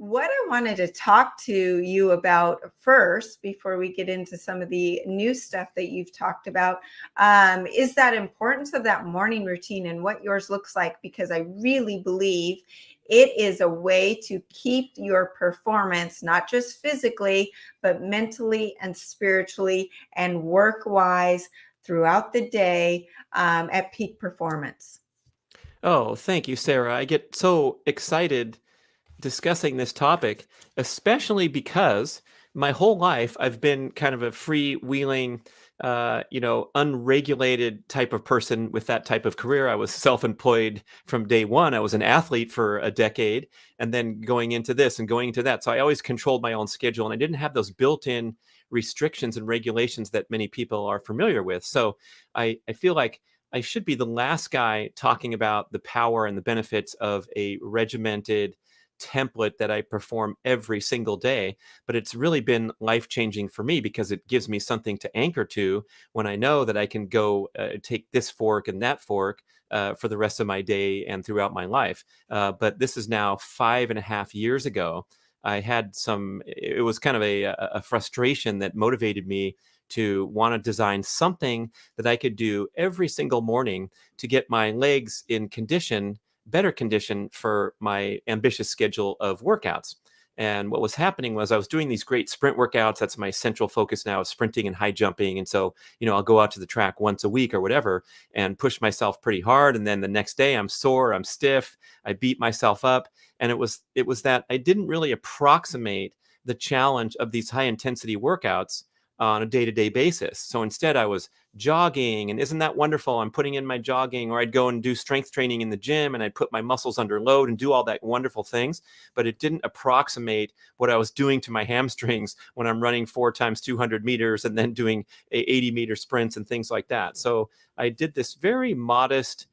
what I wanted to talk to you about first, before we get into some of the new stuff that you've talked about, is that importance of that morning routine and what yours looks like, because I really believe it is a way to keep your performance, not just physically, but mentally and spiritually and work-wise throughout the day at peak performance. Oh, thank you, Sarah. I get so excited discussing this topic, especially because my whole life I've been kind of a freewheeling, unregulated type of person with that type of career. I was self-employed from day one. I was an athlete for a decade, and then going into this and going into that. So I always controlled my own schedule, and I didn't have those built-in restrictions and regulations that many people are familiar with. So I feel like I should be the last guy talking about the power and the benefits of a regimented template that I perform every single day. But it's really been life-changing for me because it gives me something to anchor to when I know that I can go take this fork and that fork for the rest of my day and throughout my life. But this is now 5.5 years ago. It was kind of a frustration that motivated me to want to design something that I could do every single morning to get my legs in better condition for my ambitious schedule of workouts. And what was happening was I was doing these great sprint workouts. That's my central focus now, is sprinting and high jumping. And so, I'll go out to the track once a week or whatever and push myself pretty hard. And then the next day I'm sore, I'm stiff, I beat myself up. And it was that I didn't really approximate the challenge of these high intensity workouts on a day-to-day basis. So instead I was jogging, and isn't that wonderful? I'm putting in my jogging, or I'd go and do strength training in the gym and I'd put my muscles under load and do all that wonderful things. But it didn't approximate what I was doing to my hamstrings when I'm running 4 times 200 meters and then doing 80-meter sprints and things like that. So I did this very modest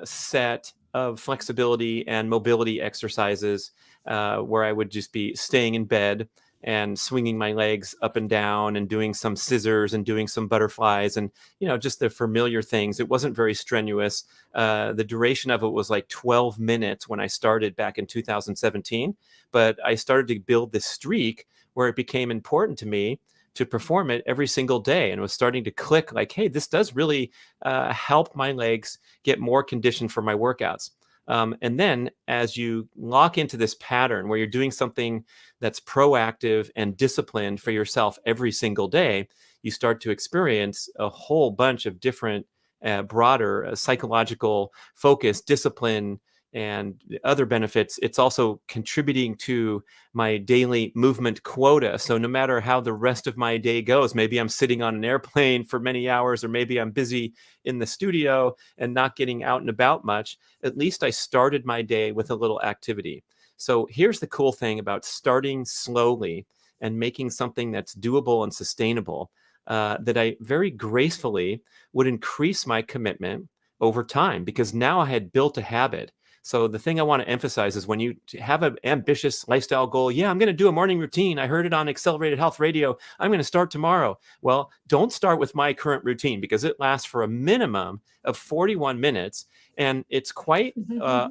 set of flexibility and mobility exercises where I would just be staying in bed and swinging my legs up and down and doing some scissors and doing some butterflies and, just the familiar things. It wasn't very strenuous. The duration of it was like 12 minutes when I started back in 2017. But I started to build this streak where it became important to me to perform it every single day. And it was starting to click like, hey, this does really help my legs get more conditioned for my workouts. And then as you lock into this pattern where you're doing something that's proactive and disciplined for yourself every single day, you start to experience a whole bunch of different, broader psychological focus, discipline, and other benefits. It's also contributing to my daily movement quota. So no matter how the rest of my day goes, maybe I'm sitting on an airplane for many hours, or maybe I'm busy in the studio and not getting out and about much, at least I started my day with a little activity. So here's the cool thing about starting slowly and making something that's doable and sustainable, that I very gracefully would increase my commitment over time, because now I had built a habit. So the thing I want to emphasize is when you have an ambitious lifestyle goal, yeah, I'm going to do a morning routine. I heard it on Accelerated Health Radio. I'm going to start tomorrow. Well, don't start with my current routine, because it lasts for a minimum of 41 minutes and it's quite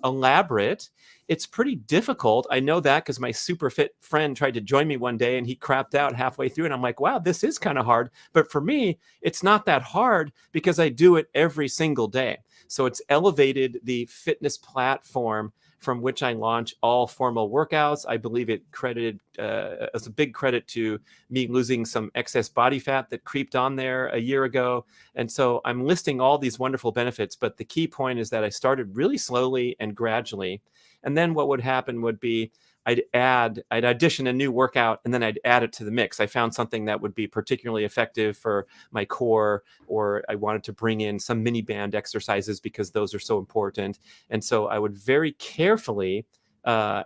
elaborate. It's pretty difficult. I know that because my super fit friend tried to join me one day and he crapped out halfway through. And I'm like, wow, this is kind of hard. But for me, it's not that hard because I do it every single day. So it's elevated the fitness platform from which I launch all formal workouts. I believe it credited as a big credit to me losing some excess body fat that creeped on there a year ago. And so I'm listing all these wonderful benefits. But the key point is that I started really slowly and gradually. And then what would happen would be I'd audition a new workout and then I'd add it to the mix. I found something that would be particularly effective for my core, or I wanted to bring in some mini band exercises because those are so important. And so I would very carefully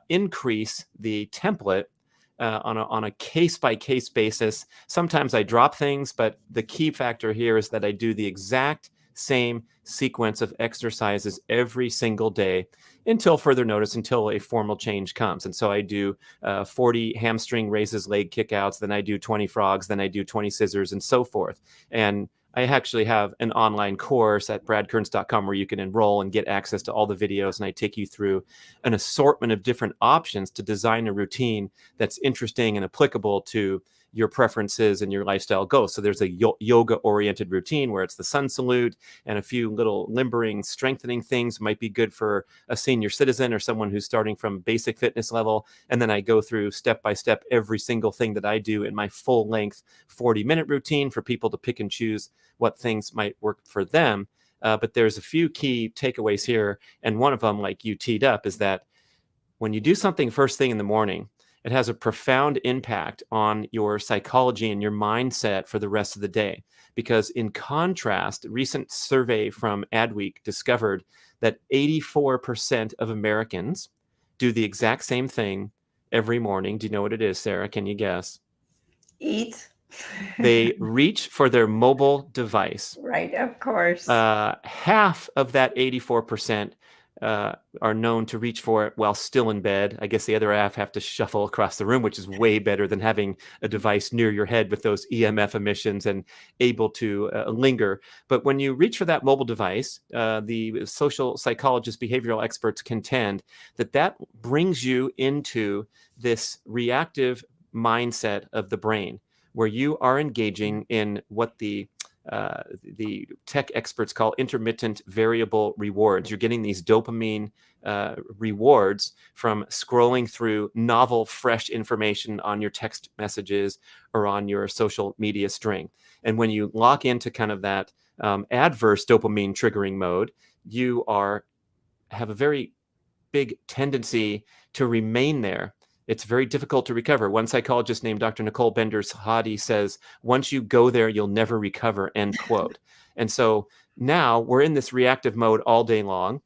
increase the template on a case-by-case basis. Sometimes I drop things, but the key factor here is that I do the exact same sequence of exercises every single day until further notice, until a formal change comes. And so I do 40 hamstring raises, leg kickouts, then I do 20 frogs, then I do 20 scissors, and so forth. And I actually have an online course at bradkearns.com where you can enroll and get access to all the videos. And I take you through an assortment of different options to design a routine that's interesting and applicable to your preferences and your lifestyle goals. So there's a yoga oriented routine where it's the sun salute and a few little limbering, strengthening things might be good for a senior citizen or someone who's starting from basic fitness level. And then I go through step by step every single thing that I do in my full length 40-minute routine for people to pick and choose what things might work for them. But there's a few key takeaways here. And one of them, like you teed up, is that when you do something first thing in the morning, it has a profound impact on your psychology and your mindset for the rest of the day. Because in contrast, a recent survey from Adweek discovered that 84% of Americans do the exact same thing every morning. Do you know what it is, Sarah? Can you guess? Eat. They reach for their mobile device. Right, of course. Half of that 84% are known to reach for it while still in bed. I guess the other half have to shuffle across the room, which is way better than having a device near your head with those EMF emissions and able to linger. But when you reach for that mobile device, the social psychologists, behavioral experts contend that that brings you into this reactive mindset of the brain, where you are engaging in what the tech experts call intermittent variable rewards. You're getting these dopamine rewards from scrolling through novel, fresh information on your text messages or on your social media string. And when you lock into kind of that adverse dopamine triggering mode, you have a very big tendency to remain there. It's very difficult to recover. One psychologist named Dr. Nicole Benders-Hadi says, once you go there, you'll never recover, end quote. And so now we're in this reactive mode all day long.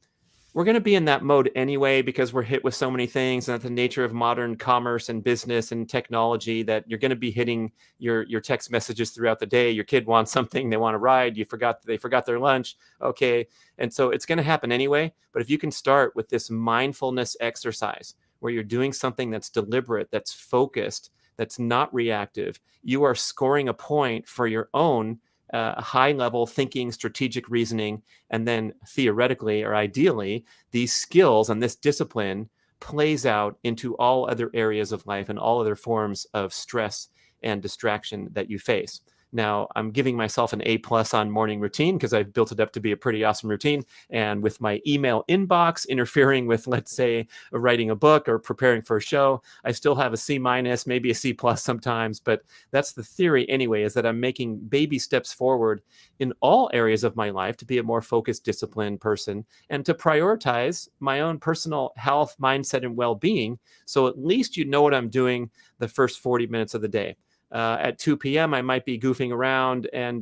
We're going to be in that mode anyway because we're hit with so many things, and that's the nature of modern commerce and business and technology, that you're going to be hitting your text messages throughout the day. Your kid wants something, they want a ride, they forgot their lunch. Okay. And so it's going to happen anyway. But if you can start with this mindfulness exercise where you're doing something that's deliberate, that's focused, that's not reactive, you are scoring a point for your own high level thinking, strategic reasoning, and then theoretically or ideally, these skills and this discipline plays out into all other areas of life and all other forms of stress and distraction that you face. Now, I'm giving myself an A+ on morning routine because I've built it up to be a pretty awesome routine. And with my email inbox interfering with, let's say, writing a book or preparing for a show, I still have a C-, maybe a C+ sometimes. But that's the theory anyway, is that I'm making baby steps forward in all areas of my life to be a more focused, disciplined person and to prioritize my own personal health, mindset, and well-being. So at least you know what I'm doing the first 40 minutes of the day. At 2 p.m., I might be goofing around and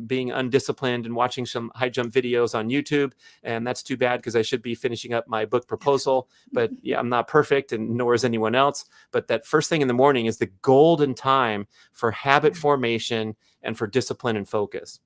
being undisciplined and watching some high jump videos on YouTube. And that's too bad because I should be finishing up my book proposal. But yeah, I'm not perfect, and nor is anyone else. But that first thing in the morning is the golden time for habit formation and for discipline and focus.